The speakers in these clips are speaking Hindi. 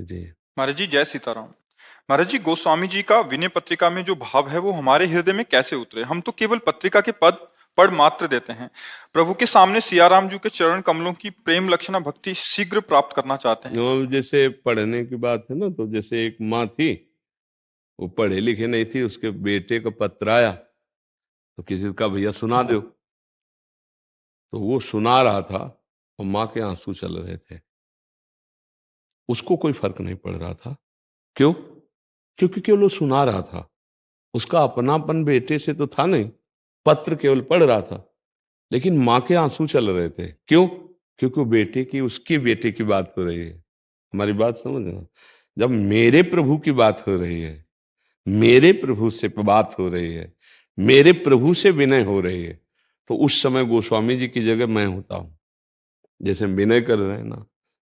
जी। महाराज जी जय सीताराम। महाराज जी, गोस्वामी जी का विनय पत्रिका में जो भाव है वो हमारे हृदय में कैसे उतरे? हम तो केवल पत्रिका के पद पढ़ मात्र देते हैं। प्रभु के सामने सियाराम जी के चरण कमलों की प्रेम लक्षणा भक्ति शीघ्र प्राप्त करना चाहते हैं। जैसे पढ़ने की बात है ना, तो जैसे एक माँ थी, वो पढ़े लिखे नहीं थी, उसके बेटे का पत्र आया तो किसी का भैया सुना दो, तो वो सुना रहा था और माँ के आंसू चल रहे थे। उसको कोई फर्क नहीं पड़ रहा था। क्यों? क्योंकि केवल वो सुना रहा था, उसका अपनापन बेटे से तो था नहीं, पत्र केवल पढ़ रहा था। लेकिन माँ के आंसू चल रहे थे। क्यों? क्योंकि वो बेटे की, उसके बेटे की बात हो रही है। हमारी बात समझना। जब मेरे प्रभु की बात हो रही है, मेरे प्रभु से बात हो रही है, मेरे प्रभु से विनय हो रही है, तो उस समय गोस्वामी जी की जगह मैं होता हूं। जैसे विनय कर रहे हैं ना,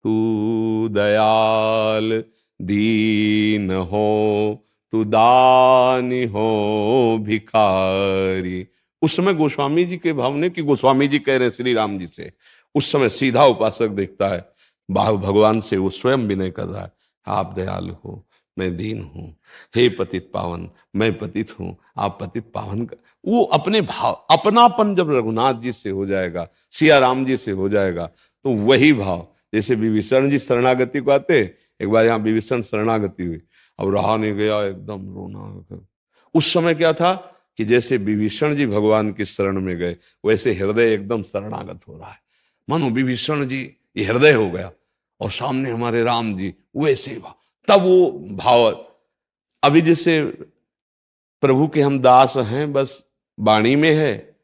तू दयाल दीन हो, तू दानी हो भिखारी। उस समय गोस्वामी जी के भाव ने, कि गोस्वामी जी कह रहे हैं श्री राम जी से, उस समय सीधा उपासक देखता है भगवान से, वो स्वयं विनय कर रहा है। आप दयालु हो, मैं दीन हूं। हे पतित पावन, मैं पतित हूं, आप पतित पावन कर। वो अपने भाव, अपनापन जब रघुनाथ जी से हो जाएगा, सिया राम जी से हो जाएगा, तो वही भाव। जैसे विभीषण जी शरणागति को आते, एक बार यहाँ विभीषण शरणागति हुई, अब रहा नहीं गया, एकदम रोना। उस समय क्या था कि जैसे विभीषण जी भगवान की शरण में गए, वैसे हृदय एकदम शरणागत हो रहा है। मानो विभीषण जी ये हृदय हो गया और सामने हमारे राम जी, वैसे भाव। तब वो भाव, अभी जैसे प्रभु के हम दास हैं, बस वाणी में है,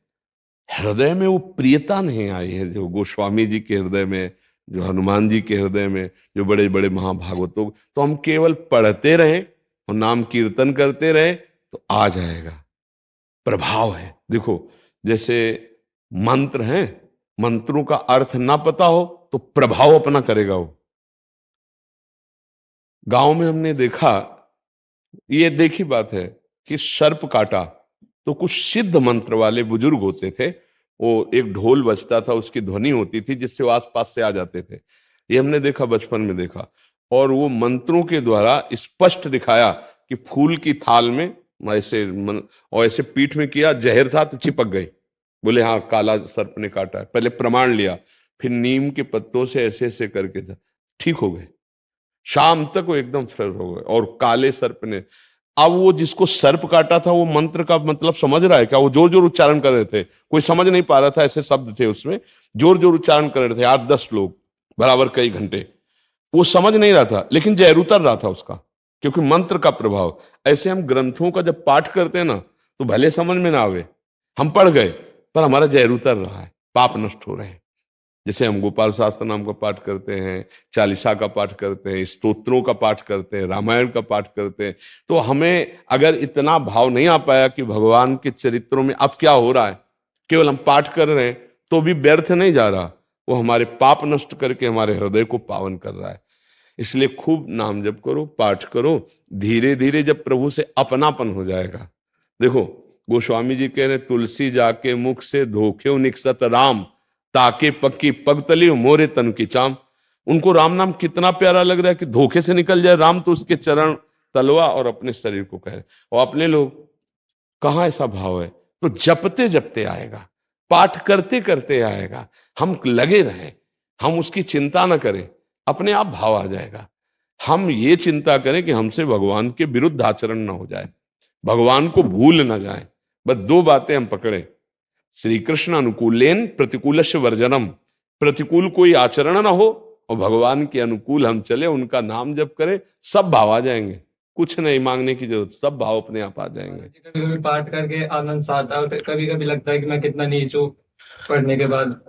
हृदय में वो प्रियता नहीं आई है जो गोस्वामी जी के हृदय में, जो हनुमान जी के हृदय में, जो बड़े बड़े महाभागवतों। तो हम केवल पढ़ते रहे और नाम कीर्तन करते रहे तो आ जाएगा। प्रभाव है। देखो, जैसे मंत्र हैं, मंत्रों का अर्थ ना पता हो तो प्रभाव अपना करेगा वो। गांव में हमने देखा, ये देखी बात है कि सर्प काटा तो कुछ सिद्ध मंत्र वाले बुजुर्ग होते थे, वो एक ढोल बजता था, उसकी ध्वनि होती थी जिससे वो आसपास से आ जाते थे। ये हमने देखा, बचपन में देखा। और वो मंत्रों के द्वारा स्पष्ट दिखाया कि फूल की थाल में ऐसे और ऐसे पीठ में किया, जहर था तो चिपक गई। बोले हाँ, काला सर्प ने काटा है। पहले प्रमाण लिया, फिर नीम के पत्तों से ऐसे ऐसे करके ठीक हो गए। शाम तक वो एकदम फ्रेश हो गए। और काले सर्प ने, अब वो जिसको सर्प काटा था वो मंत्र का मतलब समझ रहा है क्या? वो जोर जोर उच्चारण कर रहे थे, कोई समझ नहीं पा रहा था, ऐसे शब्द थे उसमें, जोर जोर उच्चारण कर रहे थे 8-10 लोग बराबर कई घंटे। वो समझ नहीं रहा था, लेकिन जहर उतर रहा था उसका, क्योंकि मंत्र का प्रभाव। ऐसे हम ग्रंथों का जब पाठ करते हैं ना, तो भले समझ में ना आवे, हम पढ़ गए, पर हमारा जहर उतर रहा है, पाप नष्ट हो रहे हैं। जैसे हम गोपाल शास्त्र नाम का पाठ करते हैं, चालीसा का पाठ करते हैं, स्तोत्रों का पाठ करते हैं, रामायण का पाठ करते हैं, तो हमें अगर इतना भाव नहीं आ पाया कि भगवान के चरित्रों में अब क्या हो रहा है, केवल हम पाठ कर रहे हैं, तो भी व्यर्थ नहीं जा रहा। वो हमारे पाप नष्ट करके हमारे हृदय को पावन कर रहा है। इसलिए खूब नाम जप करो, पाठ करो। धीरे धीरे जब प्रभु से अपनापन हो जाएगा। देखो, गोस्वामी जी कह रहे, तुलसी जाके मुख से धोखे निकसत राम, ताके पक्की पगतली मोरे तन की चाम। उनको राम नाम कितना प्यारा लग रहा है कि धोखे से निकल जाए राम, तो उसके चरण तलवा और अपने शरीर को कह रहे। और अपने लोग कहाँ ऐसा भाव है? तो जपते जपते आएगा, पाठ करते करते आएगा। हम लगे रहें, हम उसकी चिंता ना करें, अपने आप भाव आ जाएगा। हम ये चिंता करें कि हमसे भगवान के विरुद्ध आचरण ना हो जाए, भगवान को भूल ना जाए। बस दो बातें हम पकड़े, श्री कृष्ण अनुकूलेन प्रतिकूलस्य वर्जनम। प्रतिकूल कोई आचरण ना हो और भगवान के अनुकूल हम चले, उनका नाम जप करें, सब भाव आ जाएंगे। कुछ नहीं मांगने की जरूरत, सब भाव अपने आप आ जाएंगे। कभी कभी पाठ करके आनंद सा आता है और कभी कभी लगता है कि मैं कितना नीच हूँ पढ़ने के बाद।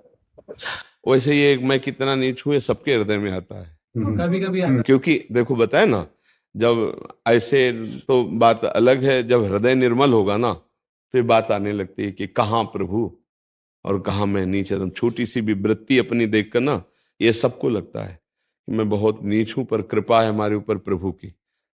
वैसे ये मैं कितना नीच हूं, ये सबके हृदय में आता है। कभी कभी आता है। क्योंकि देखो, बताए ना, जब ऐसे तो बात अलग है, जब हृदय निर्मल होगा ना, तो ये बात आने लगती है कि कहाँ प्रभु और कहाँ मैं नीच। एकदम छोटी सी भी वृत्ति अपनी देखकर ना, ये सबको लगता है कि मैं बहुत नीच हूं, पर कृपा है हमारे ऊपर प्रभु की।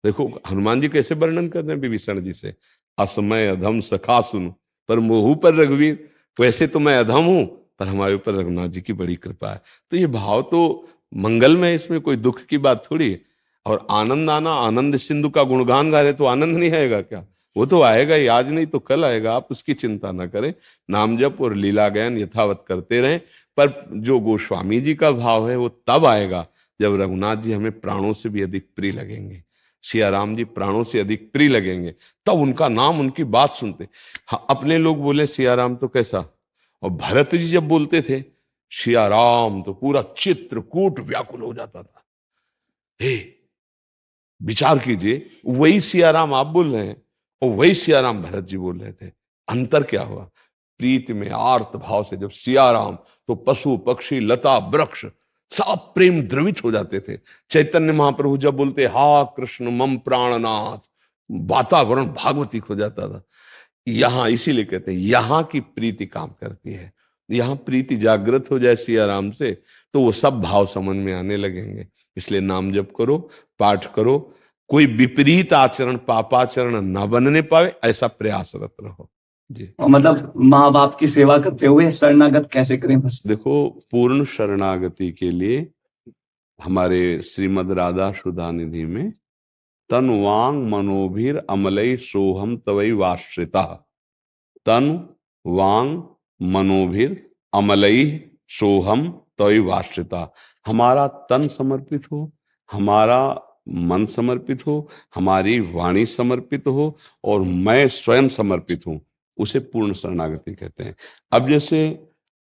देखो हनुमान जी कैसे वर्णन कर रहे हैं विभीषण जी से, असमय अधम सखा सुन पर मोहू पर रघुवीर। वैसे तो मैं अधम हूं, पर हमारे ऊपर रघुनाथ जी की बड़ी कृपा है। तो ये भाव तो मंगल में, इसमें कोई दुख की बात थोड़ी है। और आनंद आना, आनंद सिंधु का गुणगान गा रहे तो आनंद नहीं आएगा क्या? वो तो आएगा ही, आज नहीं तो कल आएगा, आप उसकी चिंता ना करें। नाम जप और लीला ज्ञान यथावत करते रहें। पर जो गोस्वामी जी का भाव है वो तब आएगा जब रघुनाथ जी हमें प्राणों से भी अधिक प्रिय लगेंगे, सिया राम जी प्राणों से अधिक प्रिय लगेंगे, तब उनका नाम, उनकी बात सुनते। हाँ, अपने लोग बोले सिया राम तो कैसा, और भरत जी जब बोलते थे सिया राम तो पूरा चित्रकूट व्याकुल हो जाता था। हे, विचार कीजिए, वही सिया राम आप बोल रहे हैं और वही सिया राम भरत जी बोल रहे थे, अंतर क्या हुआ? प्रीति में आर्त भाव से जब सिया राम, तो पशु पक्षी लता वृक्ष सब प्रेम द्रवित हो जाते थे। चैतन्य महाप्रभु जब बोलते हा कृष्ण मम प्राणनाथ, वातावरण भागवतिक हो जाता था। यहां इसीलिए कहते हैं यहां की प्रीति काम करती है। यहां प्रीति जागृत हो जाए सिया राम से तो वो सब भाव समझ में आने लगेंगे। इसलिए नाम जप करो, पाठ करो, कोई विपरीत आचरण, पापाचरण न बनने पावे, ऐसा प्रयासरत रहो जी। और मतलब माँ बाप की सेवा करते हुए शरणागत कैसे करें बस? देखो, पूर्ण शरणागति के लिए हमारे श्रीमद् राधा सुधा निधि में तन वांग मनोभिर अमलई सोहम तवई वाश्रिता, तन वांग मनोभिर अमलई सोहम तवई वाश्रिता। हमारा तन समर्पित हो, हमारा मन समर्पित हो, हमारी वाणी समर्पित हो और मैं स्वयं समर्पित हूं, उसे पूर्ण शरणागति कहते हैं। अब जैसे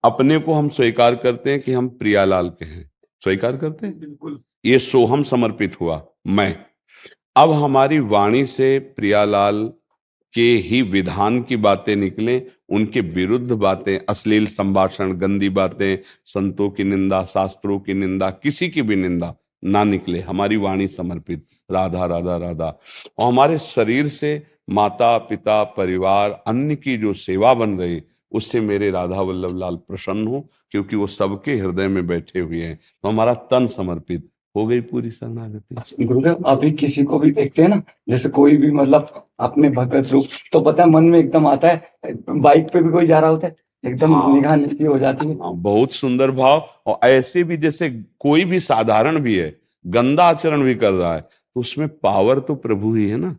अपने को हम स्वीकार करते हैं कि हम प्रियालाल के हैं, स्वीकार करते हैं, बिल्कुल। ये सोहम समर्पित हुआ मैं। अब हमारी वाणी से प्रियालाल के ही विधान की बातें निकलें, उनके विरुद्ध बातें, अश्लील संभाषण, गंदी बातें, संतों की निंदा, शास्त्रों की निंदा, किसी की भी निंदा ना निकले, हमारी वाणी समर्पित राधा राधा राधा। और हमारे शरीर से माता पिता परिवार अन्य की जो सेवा बन रही, उससे मेरे राधा वल्लभ लाल प्रसन्न हो, क्योंकि वो सबके हृदय में बैठे हुए हैं। तो हमारा तन समर्पित हो गई पूरी शरणागति। गुरुदेव, अभी किसी को भी देखते हैं ना, जैसे कोई भी मतलब अपने भगत रूप, तो पता है मन में एकदम आता है, बाइक पे भी कोई जा रहा होता है एकदम हाँ। निगाह नीची हो जाती है। हाँ, बहुत सुंदर भाव। और ऐसे भी जैसे कोई भी साधारण भी है, गंदा आचरण भी कर रहा है, तो उसमें पावर तो प्रभु ही है ना।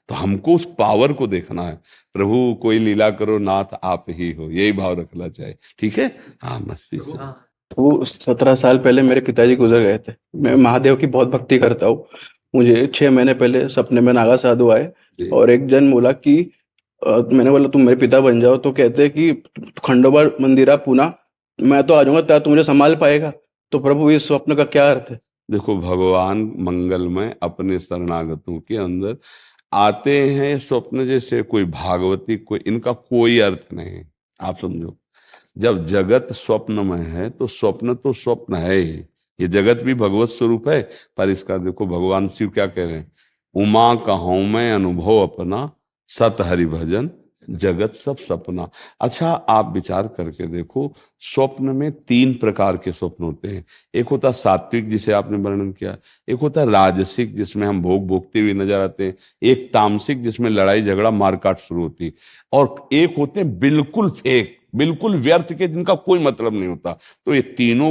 तो हमको उस पावर को देखना है, प्रभु कोई लीला करो नाथ आप ही हो, यही भाव रखना चाहिए। ठीक है, हाँ, मस्ती से। वो 17 साल पहले मेरे पिताजी गुजर गए थे। मैं महादेव की बहुत भक्ति करता हूँ। मुझे 6 महीने पहले सपने में नागा साधु आए और एक जन बोला कि मैंने बोला तुम मेरे पिता बन जाओ, तो कहते कि खंडोबा मंदिरा पूना, मैं तो आ जाऊंगा, क्या तू मुझे संभाल पाएगा? तो प्रभु इस स्वप्न का क्या अर्थ है? देखो, भगवान मंगल में अपने शरणागतों के अंदर आते हैं स्वप्न जैसे, कोई भागवती, कोई, इनका कोई अर्थ नहीं। आप समझो, जब जगत स्वप्न में है तो स्वप्न तो स्वप्न है ही, ये जगत भी भगवत स्वरूप है। पर इसका देखो भगवान शिव क्या कह रहे हैं, उमा कहूं मैं अनुभव अपना, सत हरि भजन जगत सब सपना। अच्छा, आप विचार करके देखो, स्वप्न में 3 प्रकार के स्वप्न होते हैं। एक होता सात्विक जिसे आपने वर्णन किया, एक होता राजसिक जिसमें हम भोग भोगते हुए नजर आते हैं, एक तामसिक जिसमें लड़ाई झगड़ा मारकाट शुरू होती, और एक होते हैं बिल्कुल फेक, बिल्कुल व्यर्थ के, जिनका कोई मतलब नहीं होता। तो ये तीनों